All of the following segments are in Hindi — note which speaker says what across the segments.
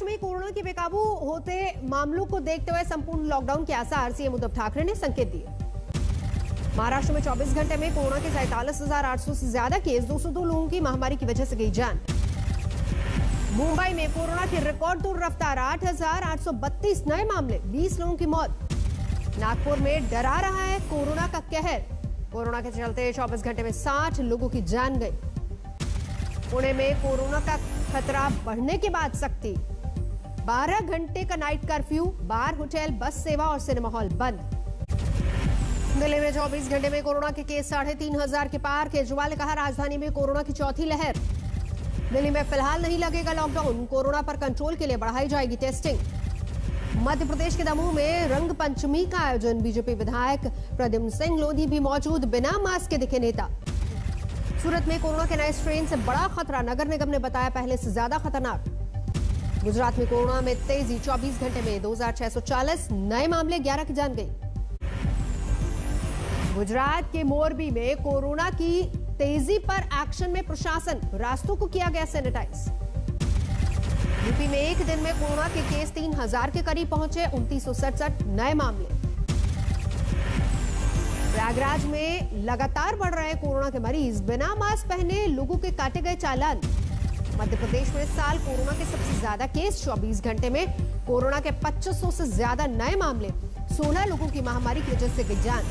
Speaker 1: महाराष्ट्र में कोरोना के बेकाबू होते मामलों को देखते हुए संपूर्ण लॉकडाउन के आसार सीएम उद्धव ठाकरे ने संकेत दिए। महाराष्ट्र में 24 घंटे में कोरोना के 47,800 से ज्यादा केस, 202 लोगों की महामारी की वजह से गई जान। मुंबई में कोरोना की रिकॉर्ड तोड़ रफ्तार, 8,832 नए मामले, 20 लोगों की मौत। नागपुर में डरा रहा है कोरोना का कहर, कोरोना के चलते 24 घंटे में 60 लोगों की जान गई। पुणे में कोरोना का खतरा बढ़ने के बाद सख्ती, 12 घंटे का नाइट कर्फ्यू, बार, होटल, बस सेवा और सिनेमा हॉल बंद। दिल्ली में 24 घंटे में कोरोना के केस 3,500 के पार, केजरीवाल ने कहा राजधानी में कोरोना की चौथी लहर। दिल्ली में फिलहाल नहीं लगेगा लॉकडाउन, कोरोना पर कंट्रोल के लिए बढ़ाई जाएगी टेस्टिंग। मध्य प्रदेश के दमोह में रंग पंचमी का आयोजन, बीजेपी विधायक प्रद्युम्न सिंह लोधी भी मौजूद, बिना मास्क के दिखे नेता। सूरत में कोरोना के नए स्ट्रेन से बड़ा खतरा, नगर निगम ने बताया पहले से ज्यादा खतरनाक। गुजरात में कोरोना में तेजी, 24 घंटे में 2,640 नए मामले, 11 की जान गई। गुजरात के मोरबी में कोरोना की तेजी पर एक्शन में प्रशासन, रास्तों को किया गया सैनिटाइज। यूपी में एक दिन में कोरोना के केस 3,000 के करीब पहुंचे, 2,967 नए मामले। प्रयागराज में लगातार बढ़ रहे कोरोना के मरीज, बिना मास्क पहने लोगों के काटे गए चालान। मध्य प्रदेश में इस साल कोरोना के सबसे ज्यादा केस, 24 घंटे में कोरोना के 2500 से ज्यादा नए मामले, 16 लोगों की महामारी की वजह से गई जान।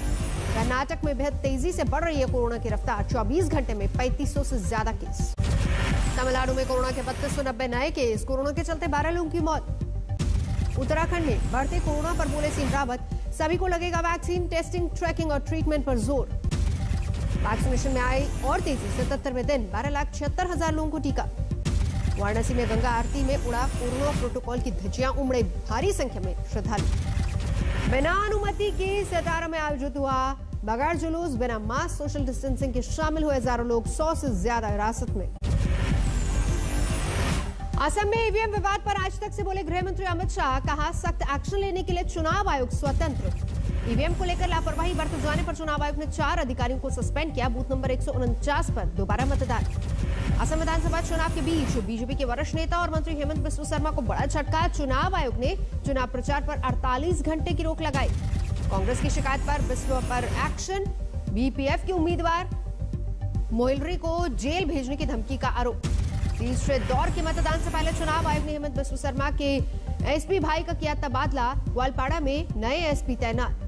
Speaker 1: कर्नाटक में बेहद तेजी से बढ़ रही है कोरोना की रफ्तार, 24 घंटे में 3500 से ज्यादा केस। तमिलनाडु में कोरोना के 3290 नए केस, कोरोना के चलते 12 लोगों की मौत। उत्तराखंड में बढ़ते कोरोना पर बोले सीएम रावत, सभी को लगेगा वैक्सीन, टेस्टिंग, ट्रैकिंग और ट्रीटमेंट पर जोर। वैक्सीनेशन में आई और तेजी, 77वें दिन 12,76,000 लोगों को टीका। वाराणसी में गंगा आरती में उड़ा कोरोना प्रोटोकॉल की धज्जियां, उमड़े भारी संख्या में श्रद्धालु। बिना अनुमति के सतारा में आयोजित हुआ बगैर जुलूस, बिना मास्क, सोशल डिस्टेंसिंग के शामिल हुए हजारों लोग, 100 से ज्यादा हिरासत में। असम में ईवीएम विवाद पर आज तक से बोले गृह मंत्री अमित शाह, कहा सख्त एक्शन लेने के लिए चुनाव आयोग स्वतंत्र। ईवीएम को लेकर लापरवाही बरते जाने पर चुनाव आयोग ने 4 अधिकारियों को सस्पेंड किया। बूथ नंबर 149 पर दोबारा मतदान। असम विधानसभा चुनाव के बीच बीजेपी के वरिष्ठ नेता और मंत्री हेमंत बिस्व शर्मा को बड़ा झटका, चुनाव आयोग ने चुनाव प्रचार पर 48 घंटे की रोक लगाई। कांग्रेस की शिकायत पर बिस्व पर एक्शन, बीपीएफ के उम्मीदवार मोइलरी को जेल भेजने की धमकी का आरोप। तीसरे दौर के मतदान से पहले चुनाव आयोग ने हेमंत बिस्व शर्मा के एसपी भाई का किया तबादला, ग्वालपाड़ा में नए एसपी तैनात।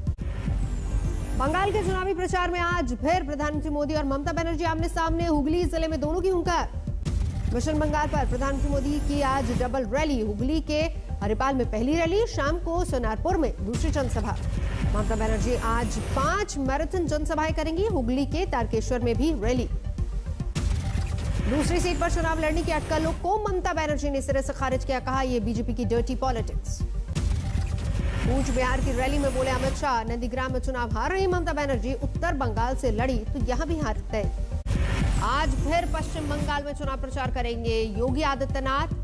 Speaker 1: बंगाल के चुनावी प्रचार में आज फिर प्रधानमंत्री मोदी और ममता बनर्जी आमने सामने, हुगली जिले में दोनों की हुंकार। मिशन बंगाल पर प्रधानमंत्री मोदी की आज डबल रैली, हुगली के हरिपाल में पहली रैली, शाम को सोनारपुर में दूसरी जनसभा। ममता बनर्जी आज 5 मैराथन जनसभाएं करेंगी, हुगली के तारकेश्वर में भी रैली। दूसरी सीट पर चुनाव लड़ने की अटकलों को ममता बनर्जी ने सिरे से खारिज किया, कहा यह बीजेपी की डर्टी पॉलिटिक्स। कूच बिहार की रैली में बोले अमित शाह, नंदीग्राम में चुनाव हार रही ममता बनर्जी, उत्तर बंगाल से लड़ी तो यहां भी हार तय। आज फिर पश्चिम बंगाल में चुनाव प्रचार करेंगे योगी आदित्यनाथ,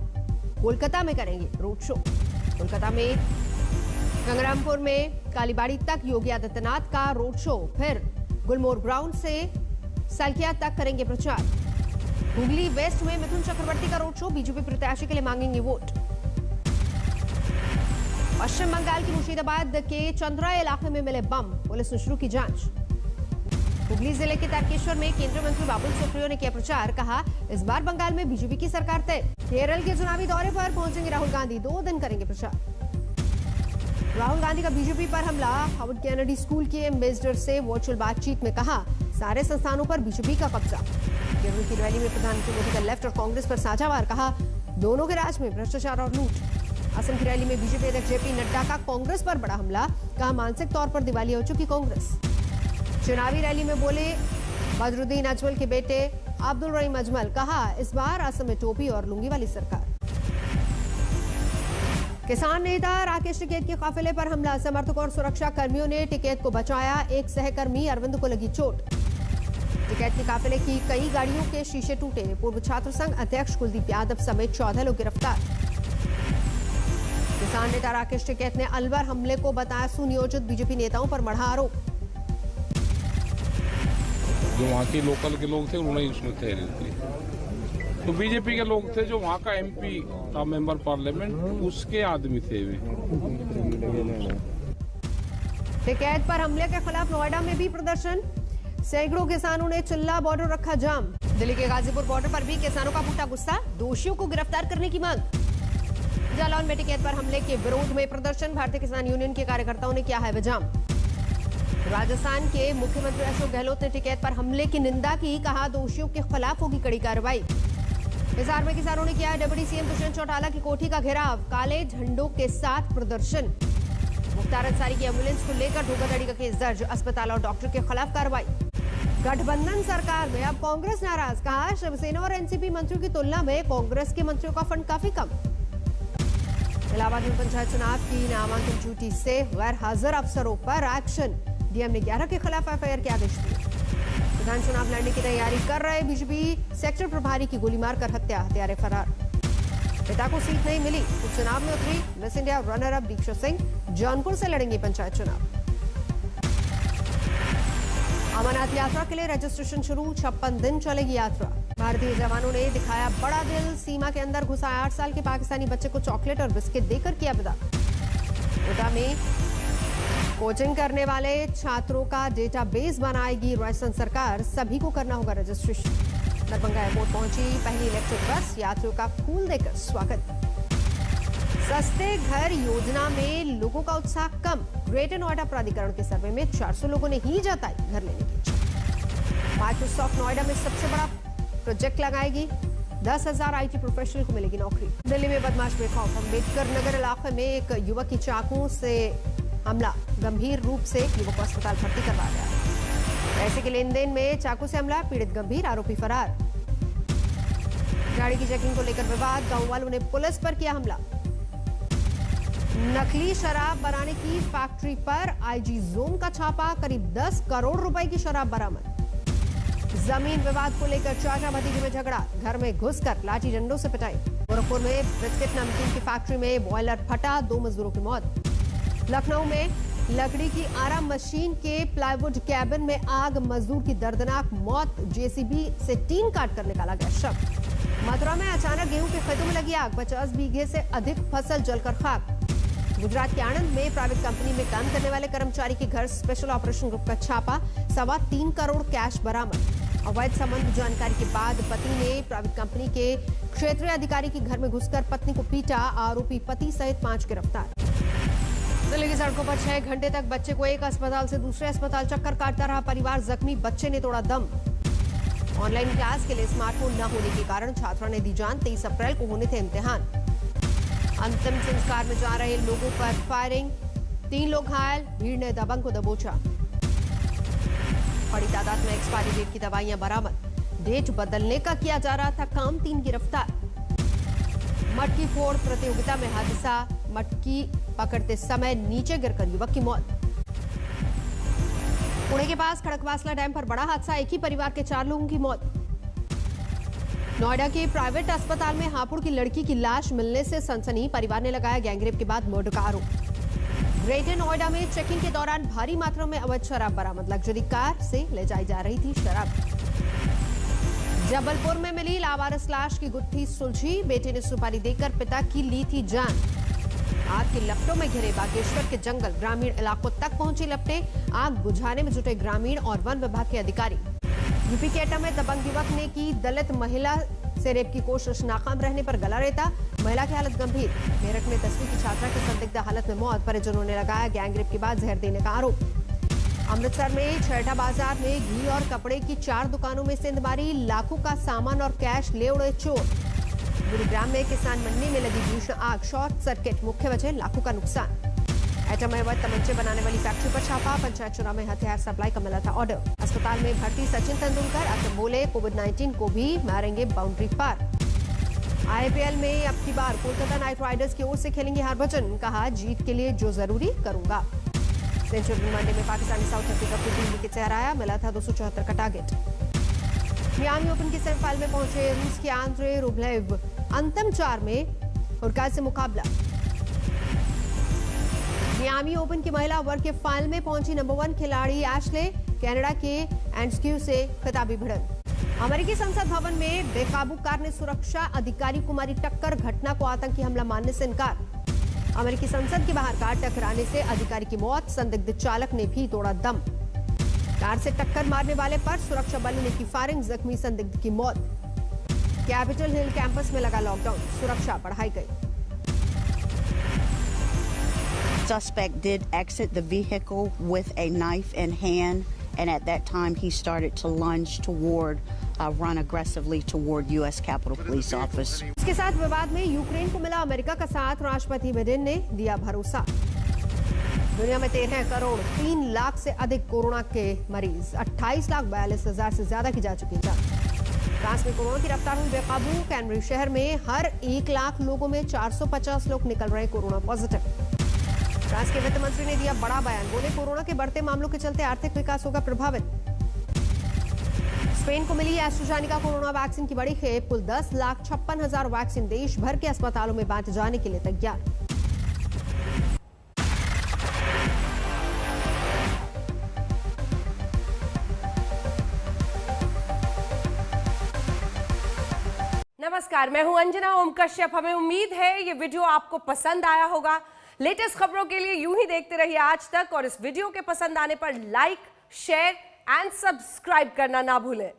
Speaker 1: कोलकाता में करेंगे रोड शो। कोलकाता में गंगरामपुर में कालीबाड़ी तक योगी आदित्यनाथ का रोड शो, फिर गुलमोहर ग्राउंड से सलकिया तक करेंगे प्रचार। हुगली वेस्ट में मिथुन चक्रवर्ती का रोड शो, बीजेपी प्रत्याशी के लिए मांगेंगे वोट। पश्चिम बंगाल की मुर्शिदाबाद के चंद्रा इलाके में मिले बम, पुलिस ने शुरू की जांच। हुगली जिले के तारकेश्वर में केंद्रीय मंत्री बाबुल सुप्रियो ने किया प्रचार, कहा इस बार बंगाल में बीजेपी की सरकार तय। केरल के चुनावी दौरे पर पहुंचेंगे राहुल गांधी, 2 दिन करेंगे प्रचार। राहुल गांधी का बीजेपी पर हमला, हार्वर्ड कैनेडी स्कूल के एम्बेसडर से वर्चुअल बातचीत में कहा सारे संस्थानों पर बीजेपी का कब्जा। केरल की रैली में प्रधानमंत्री मोदी का लेफ्ट और कांग्रेस पर साझा वार, कहा दोनों के राज में भ्रष्टाचार और लूट। असम की रैली में बीजेपी अध्यक्ष जेपी नड्डा का कांग्रेस पर बड़ा हमला, कहा मानसिक तौर पर दिवालिया हो चुकी कांग्रेस। चुनावी रैली में बोले बदरुद्दीन अजमल के बेटे अब्दुल रहीम अजमल, कहा इस बार असम में टोपी और लुंगी वाली सरकार। किसान नेता राकेश टिकैत के काफिले पर हमला, समर्थकों और सुरक्षा कर्मियों ने टिकैत को बचाया, एक सहकर्मी अरविंद को लगी चोट। टिकैत के काफिले की कई गाड़ियों के शीशे टूटे, पूर्व छात्र संघ अध्यक्ष कुलदीप यादव समेत 14 लोग गिरफ्तार। किसान नेता राकेश टिकैत ने अलवर हमले को बताया सुनियोजित, बीजेपी नेताओं पर मढ़ा आरोप।
Speaker 2: जो वहाँ के लोकल के लोग थे उन्होंने इसमें तैयारी की। तो बीजेपी के लोग थे, जो वहाँ का एमपी था, मेंबर पार्लियामेंट, उसके आदमी थे वे।
Speaker 1: टिकैत पर हमले के खिलाफ नोएडा में भी प्रदर्शन, सैकड़ों किसानों ने चिल्ला बॉर्डर रखा जाम। दिल्ली के गाजीपुर बॉर्डर पर भी किसानों का फूटा गुस्सा, दोषियों को गिरफ्तार करने की मांग। जालौन में टिकैत पर हमले के विरोध में प्रदर्शन, भारतीय किसान यूनियन के कार्यकर्ताओं ने किया है विजाम। राजस्थान के मुख्यमंत्री अशोक गहलोत ने टिकैत पर हमले की निंदा की, कहा दोषियों के खिलाफ होगी कड़ी कार्रवाई। हिसार में किसानों ने किया डिप्टी सीएम दुष्यंत चौटाला की कोठी का घेराव, काले झंडों के साथ प्रदर्शन। मुख्तार अंसारी की एम्बुलेंस को लेकर धोखाधड़ी का केस दर्ज, अस्पताल और डॉक्टर के खिलाफ कार्रवाई। गठबंधन सरकार में अब कांग्रेस नाराज, कहा शिवसेना और एनसीपी मंत्रियों की तुलना में कांग्रेस के मंत्रियों का फंड काफी कम। इलाहाबाद में पंचायत चुनाव की नामांकन ड्यूटी से गैर हाजिर अफसरों पर एक्शन, डीएम ने 11 के खिलाफ एफआईआर के आदेश दिए। विधान चुनाव लड़ने की तैयारी कर रहे बीजेपी सेक्टर प्रभारी की गोली मारकर हत्या, हत्यारे फरार। पिता को सीट नहीं मिली तो चुनाव में उतरी मिस इंडिया रनर अप दीक्षा सिंह, जौनपुर से लड़ेंगी पंचायत चुनाव। अमरनाथ यात्रा के लिए रजिस्ट्रेशन शुरू, 56 दिन चलेगी यात्रा। भारतीय जवानों ने दिखाया बड़ा दिल, सीमा के अंदर घुसा 8 साल के पाकिस्तानी बच्चे को चॉकलेट और बिस्किट देकर किया विदा। कोटा में कोचिंग करने वाले छात्रों का डेटाबेस बनाएगी राजस्थान सरकार, सभी को करना होगा रजिस्ट्रेशन। दरभंगा एयरपोर्ट पहुंची पहली इलेक्ट्रिक बस, यात्रियों का फूल देकर स्वागत। सस्ते घर योजना में लोगों का उत्साह कम, ग्रेटर नोएडा प्राधिकरण के सर्वे में 400 लोगों ने ही जताई घर लेने की इच्छा। माइक्रोसॉफ्ट नोएडा में सबसे बड़ा प्रोजेक्ट लगाएगी, 10,000 आईटी प्रोफेशनल को मिलेगी नौकरी। दिल्ली में बदमाश बेखौफ, अम्बेडकर नगर इलाके में एक युवक की चाकू से हमला, गंभीर रूप से युवक को अस्पताल भर्ती करवाया गया। पैसे के लेन देन में चाकू से हमला, पीड़ित गंभीर, आरोपी फरार। गाड़ी की चेकिंग को लेकर विवाद, गांव वालों ने पुलिस पर किया हमला। नकली शराब बनाने की फैक्ट्री पर आईजी जोन का छापा, करीब 10 करोड़ रुपए की शराब बरामद। जमीन विवाद को लेकर चाचा भतीजे में झगड़ा, घर में घुसकर लाठी डंडों से पिटाई। गोरखपुर में बिस्किट नमकीन की फैक्ट्री में बॉयलर फटा, 2 मजदूरों की मौत। लखनऊ में लकड़ी की आरा मशीन के प्लाईवुड कैबिन में आग, मजदूर की दर्दनाक मौत, जेसीबी से टीन काट कर निकाला गया शव। मथुरा में अचानक गेहूं के खेतों में लगी आग, 50 बीघे से अधिक फसल जलकर खाक। गुजरात के आणंद में प्राइवेट कंपनी में काम करने वाले कर्मचारी के घर स्पेशल ऑपरेशन ग्रुप का छापा, 3.25 करोड़ कैश बरामद। अवैध संबंध जानकारी के बाद पति ने प्राइवेट कंपनी के क्षेत्रीय अधिकारी के घर में घुसकर पत्नी को पीटा, आरोपी पति सहित 5 गिरफ्तार। दिल्ली की सड़कों पर 6 घंटे तक बच्चे को एक अस्पताल से दूसरे अस्पताल चक्कर काटता रहा परिवार, जख्मी, बच्चे ने तोड़ा दम। ऑनलाइन क्लास के लिए स्मार्टफोन न होने के कारण छात्रा ने दी जान, 23 अप्रैल को होने थे इम्तिहान। अंतिम संस्कार में जा रहे लोगों पर फायरिंग, 3 लोग घायल, भीड़ ने दबंग को दबोचा। बड़ी तादाद में एक्सपायरी डेट की दवाइयां बरामद, डेट बदलने का किया जा रहा था काम, 3 गिरफ्तार। मटकी फोड़ प्रतियोगिता में हादसा, मटकी पकड़ते समय नीचे गिरकर युवक की मौत। पुणे के पास खड़कवासला डैम पर बड़ा हादसा, एक ही परिवार के 4 लोगों की मौत। नोएडा के प्राइवेट अस्पताल में हापुड़ की लड़की की लाश मिलने से सनसनी, परिवार ने लगाया गैंगरेप के बाद मर्डर का आरोप। ग्रेटर नोएडा में चेकिंग के दौरान भारी मात्रा में अवैध शराब बरामद, लग्जरी कार से ले जाई जा रही थी शराब। जबलपुर में मिली लावारिस लाश की गुत्थी सुलझी, बेटे ने सुपारी देकर पिता की ली थी जान। आग की लपटों में घिरे बागेश्वर के जंगल, ग्रामीण इलाकों तक पहुंची लपटें, आग बुझाने में जुटे ग्रामीण और वन विभाग के अधिकारी। यूपी के एटा में दबंग युवक ने की दलित महिला से रेप की कोशिश, नाकाम रहने पर गला रेता, महिला की हालत गंभीर। मेरठ में 10वीं की छात्रा की संदिग्ध हालत में मौत, परिजनों ने लगाया गैंगरेप के बाद जहर देने का आरोप। अमृतसर में छेठा बाजार में घी और कपड़े की 4 दुकानों में सेंधमारी, लाखों का सामान और कैश ले उड़े चोर। गुरुग्राम में किसान मंडी में लगी भीषण आग, शॉर्ट सर्किट मुख्य वजह, लाखों का नुकसान। एटम में अवैध तमंचे बनाने वाली फैक्ट्री पर छापा, पंचायत चुनाव में हथियार सप्लाई का मिला था ऑर्डर। अस्पताल में भर्ती सचिन तेंदुलकर, अब बोले कोविड-19 को भी मारेंगे बाउंड्री पार। आईपीएल में अब की बार कोलकाता नाइट राइडर्स की ओर से खेलेंगे हरभजन, कहा जीत के लिए जो जरूरी करूंगा। सेंचुरी वनडे में पाकिस्तानी साउथ अफ्रीका को 3 विकेट से हराया, मिला था 274 का टारगेट। मियामी ओपन की सेमीफाइनल में पहुंचे रूस के आंद्रे रुब्लेव, अंतिम 4 में उर्काज से मुकाबला। मियामी ओपन की महिला वर्ग के फाइनल में पहुंची नंबर 1 खिलाड़ी एशले, कनाडा के एंड्स्क्यू से खिताबी भिड़ंत। अमेरिकी संसद भवन में बेकाबू कार ने सुरक्षा अधिकारी को मारी टक्कर, घटना को आतंकी हमला मानने से इनकार। अमेरिकी संसद के बाहर कार टकराने से अधिकारी की मौत, संदिग्ध चालक ने भी तोड़ा दम। कार से टक्कर मारने वाले पर सुरक्षा बलों ने की फायरिंग, जख्मी संदिग्ध की मौत। कैपिटल हिल कैंपस में लगा लॉकडाउन, सुरक्षा बढ़ाई गई।
Speaker 3: Suspect did exit the vehicle with a knife in hand, and at that time he started to lunge toward, run aggressively toward U.S. Capitol Police Office.
Speaker 1: इसके साथ विवाद में यूक्रेन को मिला अमेरिका का साथ, राष्ट्रपति बिडेन ने दिया भरोसा। दुनिया में 13 करोड़ 3 लाख से अधिक कोरोना के मरीज, 28,42,000 से ज्यादा की जा चुकी जांच। फ्रांस में कोरोना की रफ्तार हुई बेकाबू, कैनबरी शहर में हर 1 लाख लोगों में 450 लोग निकल रहे कोरोना पॉजिटिव। फ्रांस के वित्त मंत्री ने दिया बड़ा बयान, बोले कोरोना के बढ़ते मामलों के चलते आर्थिक विकास होगा प्रभावित। स्पेन को मिली एस्ट्राजेनेका कोरोना वैक्सीन की बड़ी खेप, कुल 10,56,000 वैक्सीन देश भर के अस्पतालों में बांटे जाने के लिए तैयार।
Speaker 4: नमस्कार, मैं हूं अंजना ओम कश्यप। हमें उम्मीद है ये वीडियो आपको पसंद आया होगा। लेटेस्ट खबरों के लिए यूं ही देखते रहिए आज तक, और इस वीडियो के पसंद आने पर लाइक, शेयर एंड सब्सक्राइब करना ना भूलें।